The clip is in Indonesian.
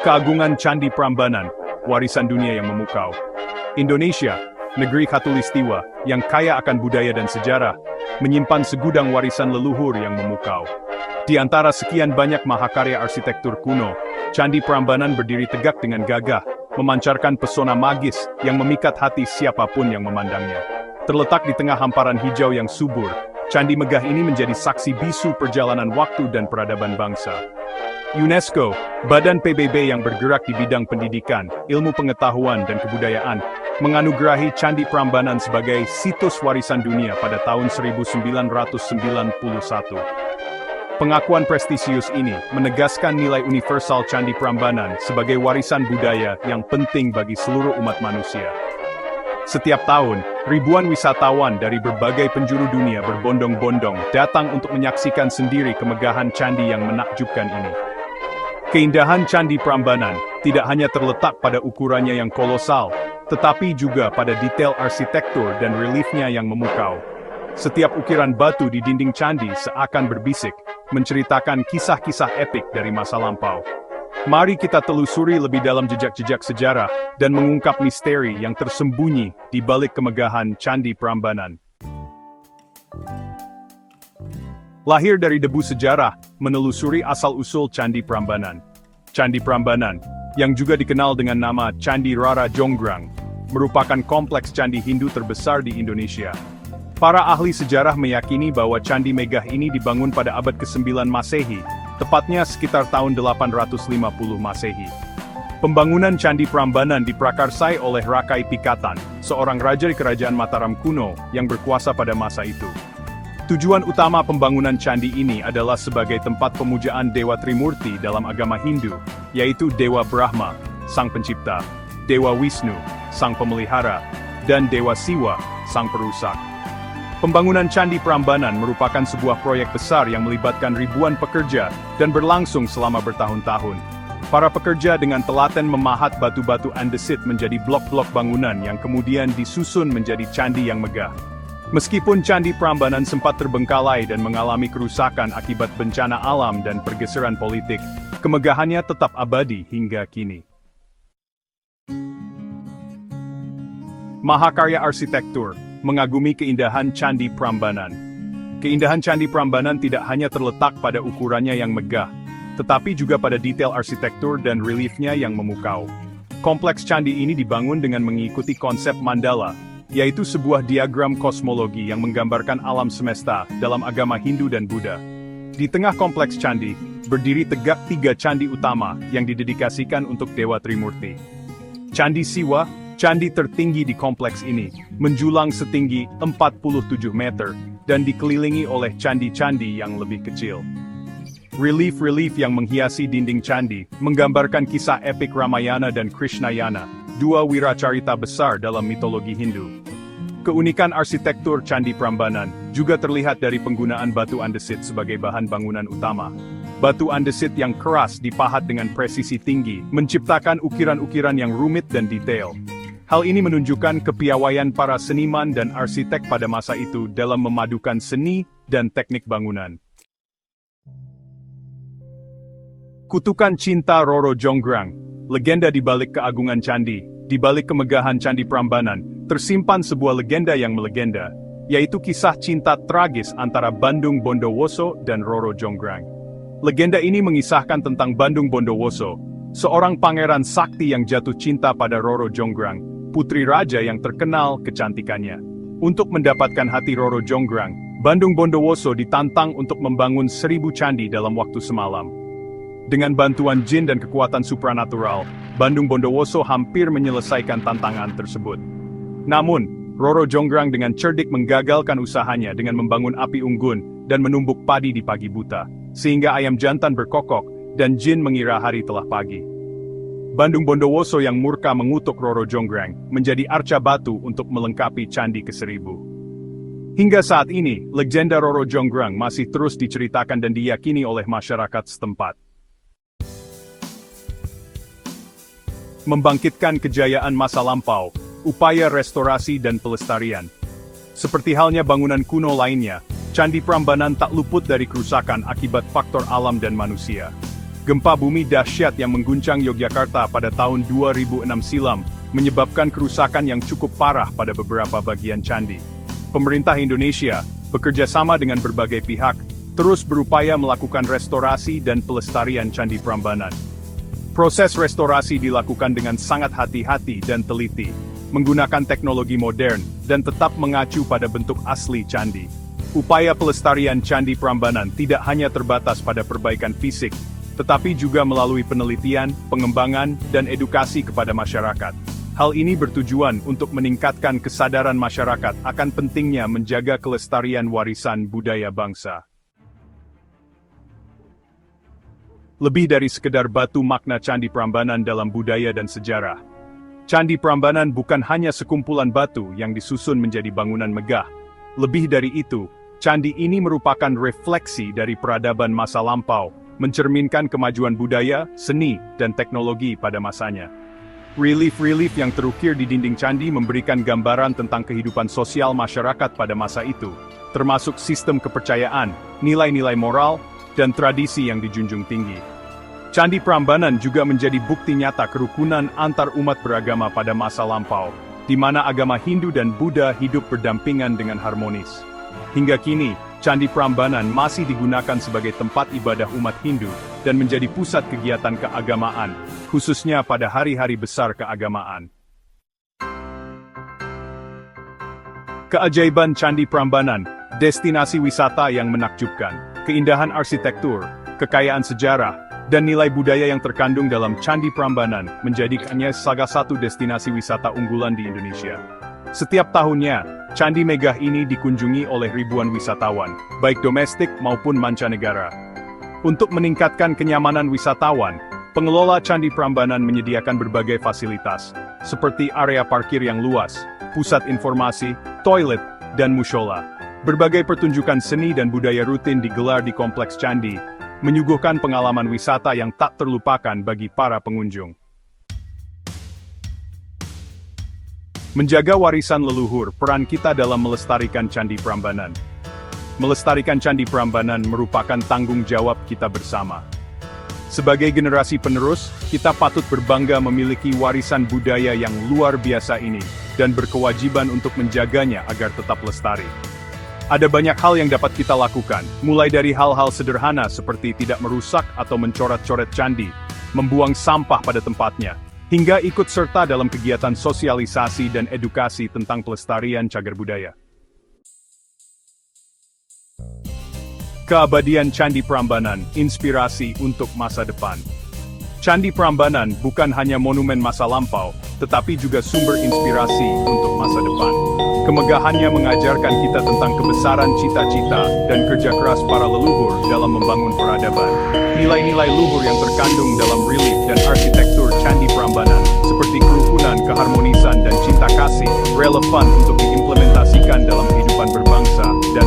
Keagungan Candi Prambanan, warisan dunia yang memukau. Indonesia, negeri khatulistiwa yang kaya akan budaya dan sejarah, menyimpan segudang warisan leluhur yang memukau. Di antara sekian banyak mahakarya arsitektur kuno, Candi Prambanan berdiri tegak dengan gagah, memancarkan pesona magis yang memikat hati siapapun yang memandangnya. Terletak di tengah hamparan hijau yang subur, candi megah ini menjadi saksi bisu perjalanan waktu dan peradaban bangsa. UNESCO, badan PBB yang bergerak di bidang pendidikan, ilmu pengetahuan dan kebudayaan, menganugerahi Candi Prambanan sebagai situs warisan dunia pada tahun 1991. Pengakuan prestisius ini menegaskan nilai universal Candi Prambanan sebagai warisan budaya yang penting bagi seluruh umat manusia. Setiap tahun, ribuan wisatawan dari berbagai penjuru dunia berbondong-bondong datang untuk menyaksikan sendiri kemegahan candi yang menakjubkan ini. Keindahan Candi Prambanan tidak hanya terletak pada ukurannya yang kolosal, tetapi juga pada detail arsitektur dan reliefnya yang memukau. Setiap ukiran batu di dinding candi seakan berbisik, menceritakan kisah-kisah epik dari masa lampau. Mari kita telusuri lebih dalam jejak-jejak sejarah dan mengungkap misteri yang tersembunyi di balik kemegahan Candi Prambanan. Lahir dari debu sejarah, menelusuri asal-usul Candi Prambanan. Candi Prambanan, yang juga dikenal dengan nama Candi Rara Jonggrang, merupakan kompleks candi Hindu terbesar di Indonesia. Para ahli sejarah meyakini bahwa candi megah ini dibangun pada abad ke-9 Masehi, tepatnya sekitar tahun 850 Masehi. Pembangunan Candi Prambanan diprakarsai oleh Rakai Pikatan, seorang raja di kerajaan Mataram kuno yang berkuasa pada masa itu. Tujuan utama pembangunan candi ini adalah sebagai tempat pemujaan Dewa Trimurti dalam agama Hindu, yaitu Dewa Brahma, sang pencipta, Dewa Wisnu, sang pemelihara, dan Dewa Siwa, sang perusak. Pembangunan Candi Prambanan merupakan sebuah proyek besar yang melibatkan ribuan pekerja dan berlangsung selama bertahun-tahun. Para pekerja dengan telaten memahat batu-batu andesit menjadi blok-blok bangunan yang kemudian disusun menjadi candi yang megah. Meskipun Candi Prambanan sempat terbengkalai dan mengalami kerusakan akibat bencana alam dan pergeseran politik, kemegahannya tetap abadi hingga kini. Mahakarya arsitektur mengagumi keindahan Candi Prambanan. Keindahan Candi Prambanan tidak hanya terletak pada ukurannya yang megah, tetapi juga pada detail arsitektur dan reliefnya yang memukau. Kompleks candi ini dibangun dengan mengikuti konsep mandala, yaitu sebuah diagram kosmologi yang menggambarkan alam semesta dalam agama Hindu dan Buddha. Di tengah kompleks candi, berdiri tegak 3 candi utama yang didedikasikan untuk Dewa Trimurti. Candi Siwa, candi tertinggi di kompleks ini, menjulang setinggi 47 meter, dan dikelilingi oleh candi-candi yang lebih kecil. Relief-relief yang menghiasi dinding candi, menggambarkan kisah epik Ramayana dan Krishnayana, 2 wiracarita besar dalam mitologi Hindu. Keunikan arsitektur Candi Prambanan juga terlihat dari penggunaan batu andesit sebagai bahan bangunan utama. Batu andesit yang keras dipahat dengan presisi tinggi, menciptakan ukiran-ukiran yang rumit dan detail. Hal ini menunjukkan kepiawaian para seniman dan arsitek pada masa itu dalam memadukan seni dan teknik bangunan. Kutukan Cinta Roro Jonggrang, legenda di balik keagungan candi. Di balik kemegahan Candi Prambanan, tersimpan sebuah legenda yang melegenda, yaitu kisah cinta tragis antara Bandung Bondowoso dan Roro Jonggrang. Legenda ini mengisahkan tentang Bandung Bondowoso, seorang pangeran sakti yang jatuh cinta pada Roro Jonggrang, putri raja yang terkenal kecantikannya. Untuk mendapatkan hati Roro Jonggrang, Bandung Bondowoso ditantang untuk membangun 1000 candi dalam waktu semalam. Dengan bantuan jin dan kekuatan supranatural, Bandung Bondowoso hampir menyelesaikan tantangan tersebut. Namun, Roro Jonggrang dengan cerdik menggagalkan usahanya dengan membangun api unggun dan menumbuk padi di pagi buta, sehingga ayam jantan berkokok dan jin mengira hari telah pagi. Bandung Bondowoso yang murka mengutuk Roro Jonggrang menjadi arca batu untuk melengkapi candi ke-1000. Hingga saat ini, legenda Roro Jonggrang masih terus diceritakan dan diyakini oleh masyarakat setempat. Membangkitkan kejayaan masa lampau, upaya restorasi dan pelestarian. Seperti halnya bangunan kuno lainnya, Candi Prambanan tak luput dari kerusakan akibat faktor alam dan manusia. Gempa bumi dahsyat yang mengguncang Yogyakarta pada tahun 2006 silam, menyebabkan kerusakan yang cukup parah pada beberapa bagian candi. Pemerintah Indonesia, bekerja sama dengan berbagai pihak, terus berupaya melakukan restorasi dan pelestarian Candi Prambanan. Proses restorasi dilakukan dengan sangat hati-hati dan teliti, menggunakan teknologi modern, dan tetap mengacu pada bentuk asli candi. Upaya pelestarian Candi Prambanan tidak hanya terbatas pada perbaikan fisik, tetapi juga melalui penelitian, pengembangan, dan edukasi kepada masyarakat. Hal ini bertujuan untuk meningkatkan kesadaran masyarakat akan pentingnya menjaga kelestarian warisan budaya bangsa. Lebih dari sekedar batu makna Candi Prambanan dalam budaya dan sejarah. Candi Prambanan bukan hanya sekumpulan batu yang disusun menjadi bangunan megah. Lebih dari itu, candi ini merupakan refleksi dari peradaban masa lampau, mencerminkan kemajuan budaya, seni, dan teknologi pada masanya. Relief-relief yang terukir di dinding candi memberikan gambaran tentang kehidupan sosial masyarakat pada masa itu, termasuk sistem kepercayaan, nilai-nilai moral, dan tradisi yang dijunjung tinggi. Candi Prambanan juga menjadi bukti nyata kerukunan antar umat beragama pada masa lampau, di mana agama Hindu dan Buddha hidup berdampingan dengan harmonis. Hingga kini, Candi Prambanan masih digunakan sebagai tempat ibadah umat Hindu dan menjadi pusat kegiatan keagamaan, khususnya pada hari-hari besar keagamaan. Keajaiban Candi Prambanan, destinasi wisata yang menakjubkan, keindahan arsitektur, kekayaan sejarah, dan nilai budaya yang terkandung dalam Candi Prambanan menjadikannya salah satu destinasi wisata unggulan di Indonesia. Setiap tahunnya, candi megah ini dikunjungi oleh ribuan wisatawan, baik domestik maupun mancanegara. Untuk meningkatkan kenyamanan wisatawan, pengelola Candi Prambanan menyediakan berbagai fasilitas, seperti area parkir yang luas, pusat informasi, toilet, dan mushola. Berbagai pertunjukan seni dan budaya rutin digelar di kompleks candi, menyuguhkan pengalaman wisata yang tak terlupakan bagi para pengunjung. Menjaga warisan leluhur, peran kita dalam melestarikan Candi Prambanan. Melestarikan Candi Prambanan merupakan tanggung jawab kita bersama. Sebagai generasi penerus, kita patut berbangga memiliki warisan budaya yang luar biasa ini, dan berkewajiban untuk menjaganya agar tetap lestari. Ada banyak hal yang dapat kita lakukan, mulai dari hal-hal sederhana seperti tidak merusak atau mencoret-coret candi, membuang sampah pada tempatnya, hingga ikut serta dalam kegiatan sosialisasi dan edukasi tentang pelestarian cagar budaya. Keabadian Candi Prambanan, inspirasi untuk masa depan. Candi Prambanan bukan hanya monumen masa lampau, tetapi juga sumber inspirasi untuk masa depan. Kemegahannya mengajarkan kita tentang kebesaran cita-cita dan kerja keras para leluhur dalam membangun peradaban. Nilai-nilai luhur yang terkandung dalam relief dan arsitektur Candi Prambanan, seperti kerukunan, keharmonisan, dan cinta kasih, relevan untuk diimplementasikan dalam kehidupan berbangsa dan